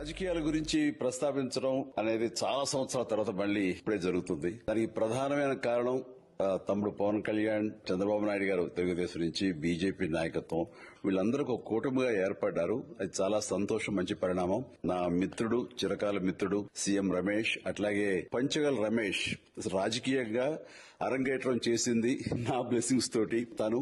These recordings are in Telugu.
రాజకీయాల గురించి ప్రస్తావించడం అనేది చాలా సంవత్సరాల తర్వాత మళ్ళీ ఇప్పుడే జరుగుతుంది. దానికి ప్రధానమైన కారణం తమ్ముడు పవన్ కళ్యాణ్, చంద్రబాబు నాయుడు గారు తెలుగుదేశం నుంచి, బీజేపీ నాయకత్వం వీళ్ళందరూ ఒక కూటమిగా ఏర్పడ్డారు. అది చాలా సంతోషం, మంచి పరిణామం. నా మిత్రుడు, చిరకాల మిత్రుడు సీఎం రమేష్, అట్లాగే పంచగల్ రమేష్ రాజకీయంగా అరంగేట్రం చేసింది నా బ్లెస్సింగ్స్ తోటి. తను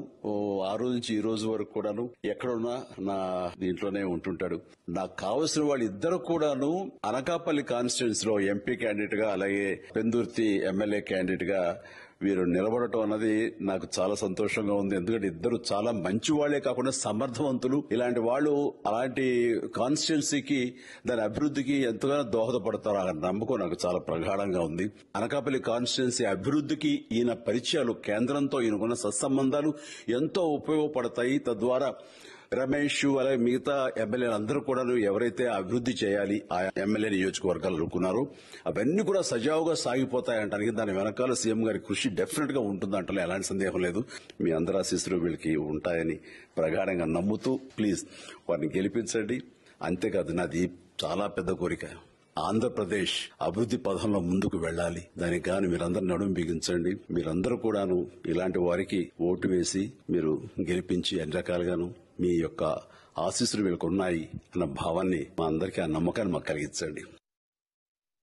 ఆ రోజు నుంచి ఈ రోజు వరకు కూడాను ఎక్కడున్నా నా దీంట్లోనే ఉంటుంటాడు. నాకు కావలసిన వాళ్ళు ఇద్దరు కూడాను అనకాపల్లి కాన్స్టిట్యున్సీ లో ఎంపీ క్యాండిడేట్ గా, అలాగే పెందుర్తి ఎమ్మెల్యే క్యాండిడేట్ గా వీరు నిలబడటం అన్నది నాకు చాలా సంతోషంగా ఉంది. ఎందుకంటే ఇద్దరు చాలా మంచి వాళ్లే కాకుండా సమర్థవంతులు. ఇలాంటి వాళ్ళు అలాంటి కాన్స్టిట్యున్సీకి, దాని అభివృద్ధికి ఎంతగానో దోహదపడతారు అనే నమ్మకం నాకు చాలా ప్రగాఢంగా ఉంది. అనకాపల్లి కాన్స్టిట్యున్సీ అభివృద్ధికి ఈయన పరిచయాలు, కేంద్రంతో ఈయనకున్న సత్సంబంధాలు ఎంతో ఉపయోగపడతాయి. తద్వారా రమేష్ అలాగే మిగతా ఎమ్మెల్యేలు అందరూ కూడా ఎవరైతే అభివృద్ది చేయాలి ఆ ఎమ్మెల్యే నియోజకవర్గాలు అనుకున్నారో అవన్నీ కూడా సజావుగా సాగిపోతాయంటానికి దాని వెనకాల సీఎం గారి కృషి డెఫినెట్ గా ఉంటుందంటే ఎలాంటి సందేహం లేదు. మీ అందరి ఆశీస్సులు వీళ్ళకి ఉంటాయని ప్రగాఢంగా నమ్ముతూ ప్లీజ్ వారిని గెలిపించండి. అంతేకాదు, నాది చాలా పెద్ద కోరిక, ఆంధ్రప్రదేశ్ అభివృద్ది పథంలో ముందుకు వెళ్లాలి. దానికి గాను మీరందరూ నడుం బిగించండి. మీరందరూ కూడాను ఇలాంటి వారికి ఓటు వేసి మీరు గెలిపించి అన్ని రకాలుగాను మీ యొక్క ఆశీస్సులు వీళ్ళకు ఉన్నాయి అన్న భావాన్ని మా అందరికీ, ఆ నమ్మకాన్ని మాకు కలిగించండి.